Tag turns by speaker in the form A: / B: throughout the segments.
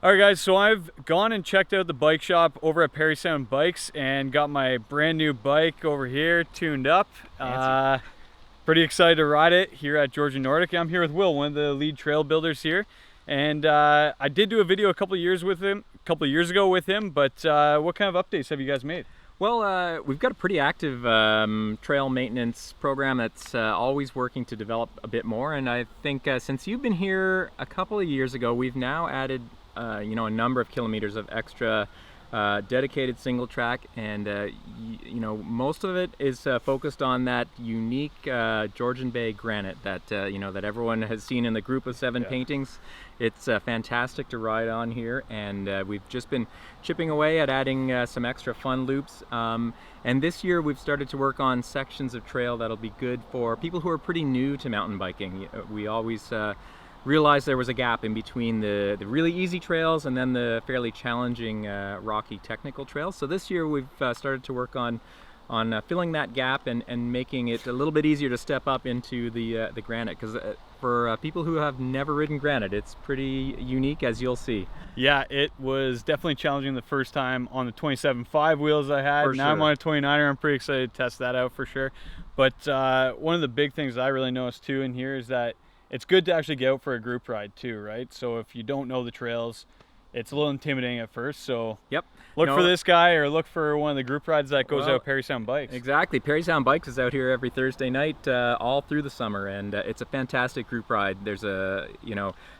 A: All right, guys, so I've gone and checked out the bike shop over at Parry Sound Bikes and got my brand new bike over here tuned up. Pretty excited to ride it here at Georgian Nordic. I'm here with Will, one of the lead trail builders here. And I did do a video a couple of years ago with him, but what kind of updates have you guys made?
B: Well, we've got a pretty active trail maintenance program that's always working to develop a bit more. And I think since you've been here a couple of years ago, we've now added a number of kilometers of extra dedicated single track, and most of it is focused on that unique Georgian Bay granite that that everyone has seen in the group of 7 paintings. It's fantastic to ride on here, and we've just been chipping away at adding some extra fun loops. And this year we've started to work on sections of trail that'll be good for people who are pretty new to mountain biking. We always realized there was a gap in between the really easy trails and then the fairly challenging rocky technical trails. So this year we've started to work on filling that gap and making it a little bit easier to step up into the granite, because for people who have never ridden granite, it's pretty unique, as you'll see.
A: Yeah, it was definitely challenging the first time on the 27.5 wheels I had. Now I'm on a 29er. I'm pretty excited to test that out for sure. But one of the big things that I really noticed too in here is that it's good to actually get out for a group ride too, right? So if you don't know the trails, it's a little intimidating at first. So look for this guy, or look for one of the group rides that goes out Parry Sound Bikes.
B: Exactly. Parry Sound Bikes is out here every Thursday night all through the summer, and it's a fantastic group ride. There's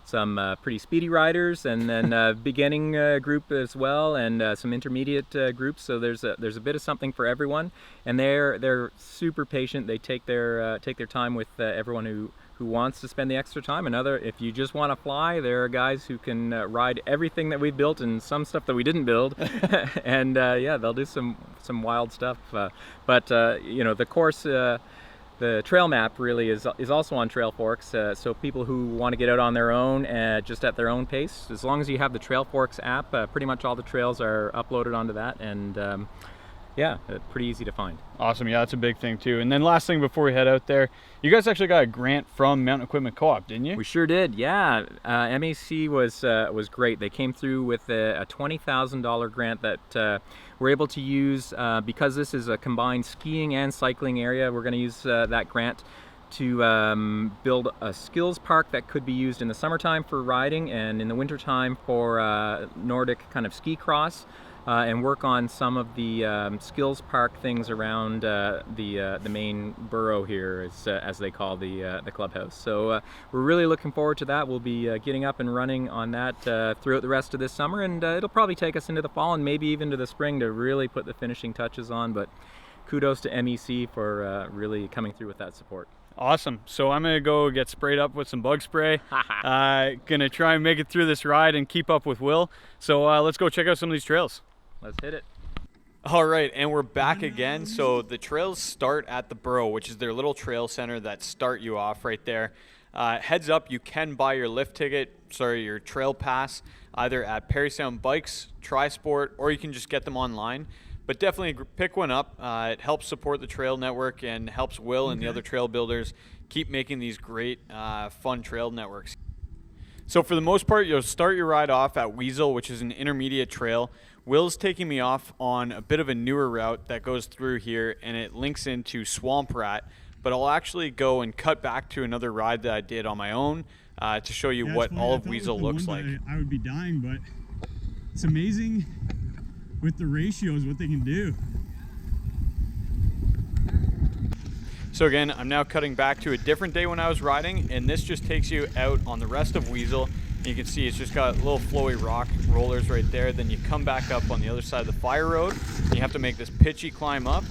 B: some pretty speedy riders, and then beginning group as well, and some intermediate groups. So there's a bit of something for everyone, and they're super patient. They take their time with everyone who wants to spend the extra time. If you just want to fly, there are guys who can ride everything that we've built and some stuff that we didn't build. And they'll do some wild stuff. But the course, the trail map really is also on Trail Forks. So people who want to get out on their own, just at their own pace, as long as you have the Trail Forks app, pretty much all the trails are uploaded onto that, and pretty easy to find.
A: Awesome. Yeah, that's a big thing too. And then last thing before we head out there, you guys actually got a grant from Mountain Equipment Co-op, didn't you?
B: We sure did. Yeah, MAC was great. They came through with a $20,000 grant that we're able to use because this is a combined skiing and cycling area. We're going to use that grant to build a skills park that could be used in the summertime for riding, and in the wintertime for Nordic kind of ski cross. And work on some of the skills park things around the main borough here, as they call the clubhouse. So we're really looking forward to that. We'll be getting up and running on that throughout the rest of this summer, and it'll probably take us into the fall and maybe even to the spring to really put the finishing touches on. But kudos to MEC for really coming through with that support.
A: Awesome. So I'm going to go get sprayed up with some bug spray. Going to try and make it through this ride and keep up with Will. So let's go check out some of these trails.
B: Let's hit it.
A: All right, and we're back again. So the trails start at the Burrow, which is their little trail center that start you off right there. Heads up, you can buy your your trail pass, either at Parry Sound Bikes, Trisport, or you can just get them online. But definitely pick one up. It helps support the trail network and helps Will and the other trail builders keep making these great, fun trail networks. So for the most part, you'll start your ride off at Weasel, which is an intermediate trail. Will's taking me off on a bit of a newer route that goes through here, and it links into Swamp Rat, but I'll actually go and cut back to another ride that I did on my own to show you what all of Weasel looks like.
C: I would be dying, but it's amazing with the ratios what they can do.
A: So again, I'm now cutting back to a different day when I was riding, and this just takes you out on the rest of Weasel. You can see it's just got little flowy rock rollers right there. Then you come back up on the other side of the fire road. You have to make this pitchy climb up,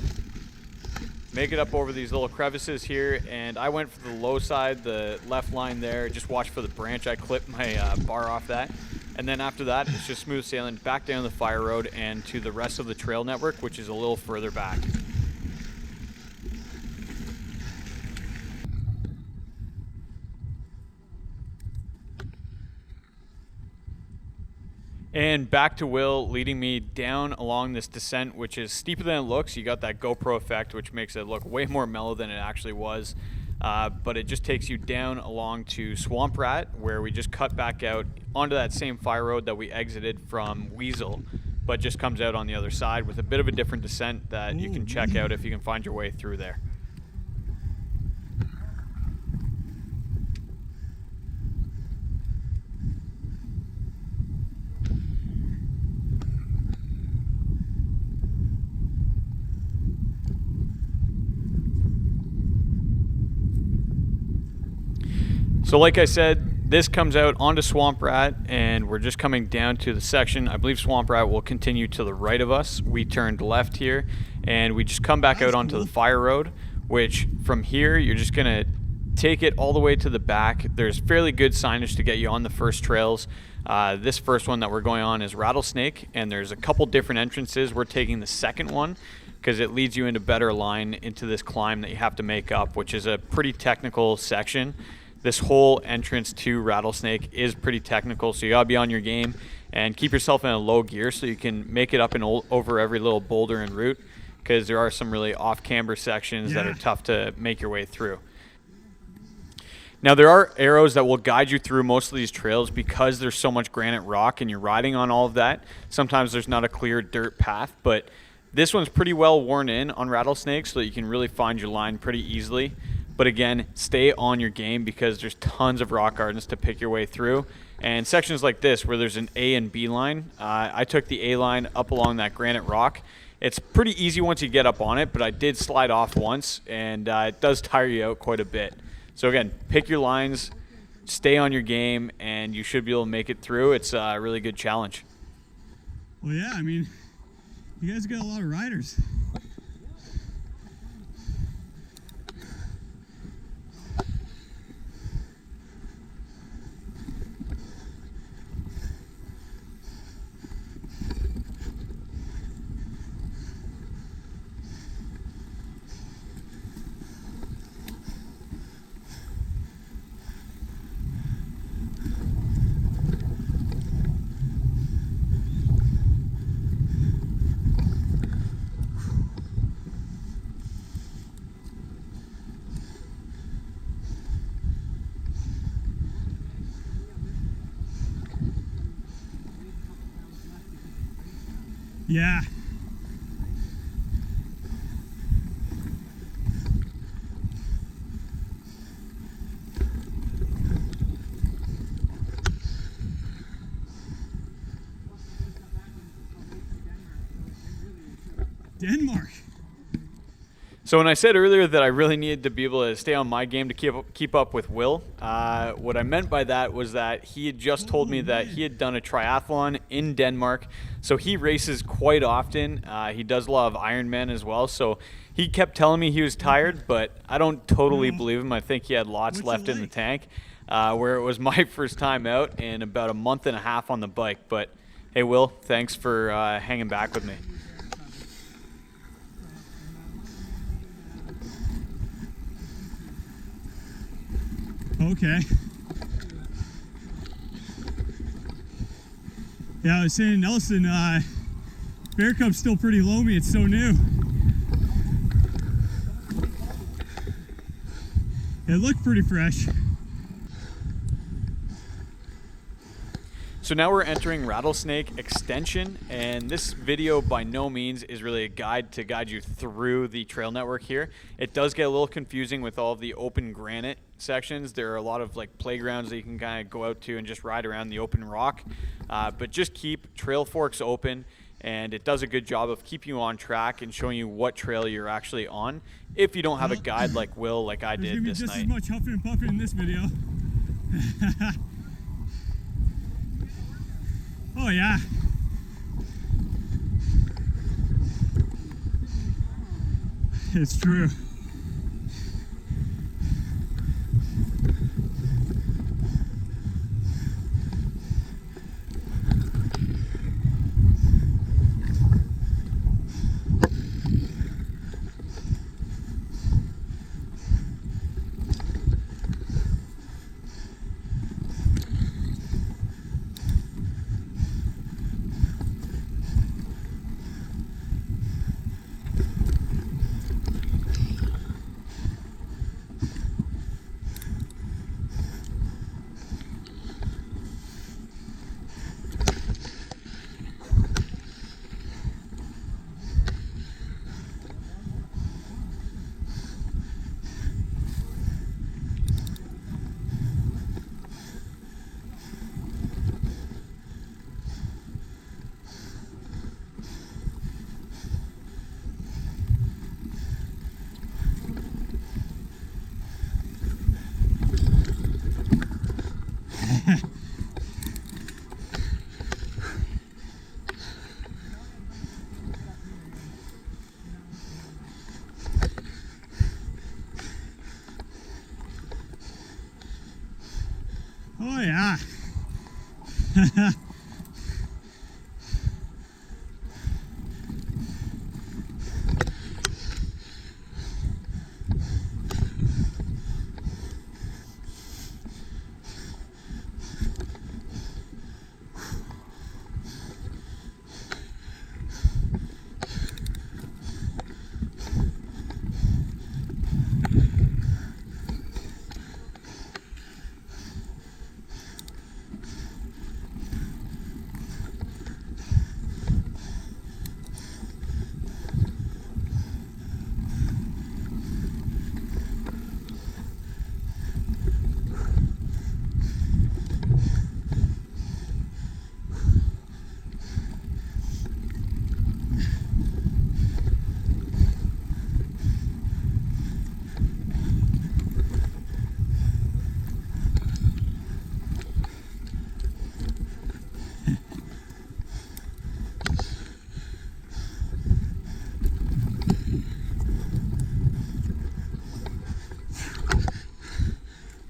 A: make it up over these little crevices here. And I went for the low side, the left line there. Just watch for the branch. I clipped my bar off that. And then after that, it's just smooth sailing back down the fire road and to the rest of the trail network, which is a little further back. And back to Will leading me down along this descent, which is steeper than it looks. You got that GoPro effect, which makes it look way more mellow than it actually was. But it just takes you down along to Swamp Rat, where we just cut back out onto that same fire road that we exited from Weasel, but just comes out on the other side with a bit of a different descent that you can check out if you can find your way through there. So like I said, this comes out onto Swamp Rat, and we're just coming down to the section. I believe Swamp Rat will continue to the right of us. We turned left here, and we just come back out onto the fire road, which from here, you're just going to take it all the way to the back. There's fairly good signage to get you on the first trails. This first one that we're going on is Rattlesnake, and there's a couple different entrances. We're taking the second one because it leads you into better line into this climb that you have to make up, which is a pretty technical section. This whole entrance to Rattlesnake is pretty technical, so you gotta be on your game and keep yourself in a low gear so you can make it up and over every little boulder and route, because there are some really off-camber sections that are tough to make your way through. Now there are arrows that will guide you through most of these trails because there's so much granite rock and you're riding on all of that. Sometimes there's not a clear dirt path, but this one's pretty well worn in on Rattlesnake so that you can really find your line pretty easily. But again, stay on your game because there's tons of rock gardens to pick your way through. And sections like this where there's an A and B line, I took the A line up along that granite rock. It's pretty easy once you get up on it, but I did slide off once, and it does tire you out quite a bit. So again, pick your lines, stay on your game, and you should be able to make it through. It's a really good challenge.
C: Well, yeah, I mean, you guys got a lot of riders. Yeah. Denmark.
A: So when I said earlier that I really needed to be able to stay on my game to keep up with Will, what I meant by that was that he had just told me that he had done a triathlon in Denmark. So he races quite often. He does a lot of Ironman as well. So he kept telling me he was tired, but I don't totally believe him. I think he had lots left in the tank, where it was my first time out and about a month and a half on the bike. But hey, Will, thanks for hanging back with me.
C: Okay. Yeah, I was saying Nelson, Bear Cub's still pretty loamy. It's so new. It looked pretty fresh.
A: So now we're entering Rattlesnake Extension, and this video by no means is really a guide to guide you through the trail network here. It does get a little confusing with all of the open granite sections. There are a lot of like playgrounds that you can kind of go out to and just ride around the open rock, but just keep trail forks open, and it does a good job of keeping you on track and showing you what trail you're actually on if you don't have a guide like Will, like I did this night.
C: There's gonna be just as much huffing and puffing in this video. Oh yeah. It's true.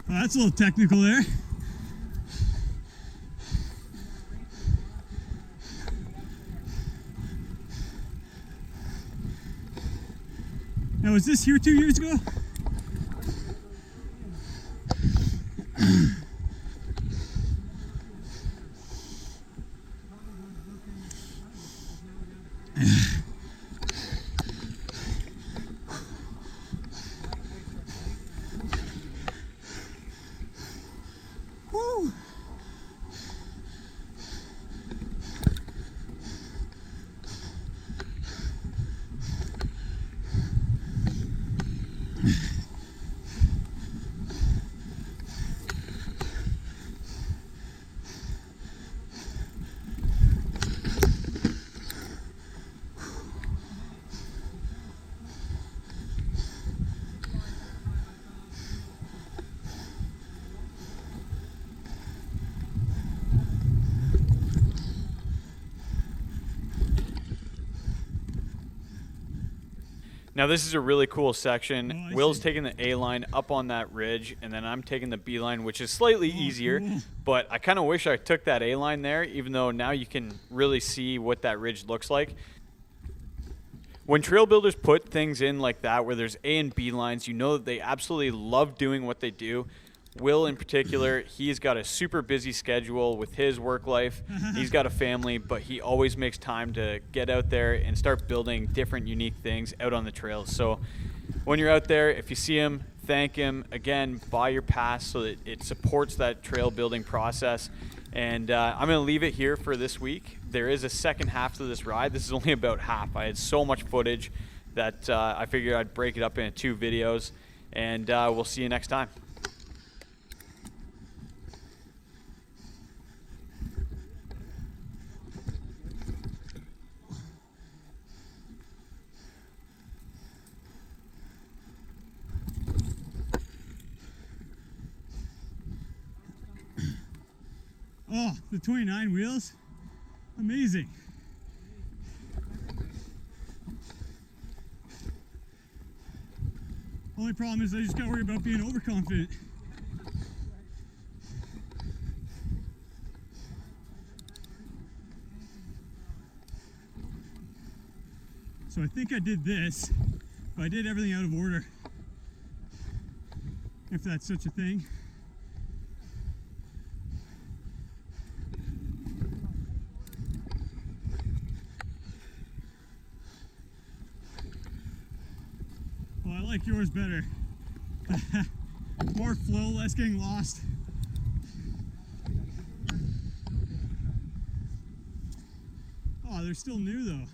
C: Well, that's a little technical there. Now, was this here 2 years ago? Woo.
A: Now this is a really cool section.
C: Oh, I
A: Will's
C: see.
A: taking the A line up on that ridge, and then I'm taking the B line, which is slightly easier.
C: cool.
A: But I kind of wish I took that A line there, even though now you can really see what that ridge looks like. When trail builders put things in like that, where there's A and B lines, you know that they absolutely love doing what they do. Will in particular, he's got a super busy schedule with his work life. He's got a family, but he always makes time to get out there and start building different unique things out on the trails. So when you're out there, if you see him, thank him. Again, buy your pass so that it supports that trail building process. And I'm going to leave it here for this week. There is a second half to this ride. This is only about half. I had so much footage that I figured I'd break it up into 2 videos. And we'll see you next time.
C: Oh, the 29 wheels, amazing. Only problem is I just gotta worry about being overconfident. So I think I did this, but I did everything out of order, if that's such a thing. Well, I like yours better. More flow, less getting lost. Oh, they're still new though.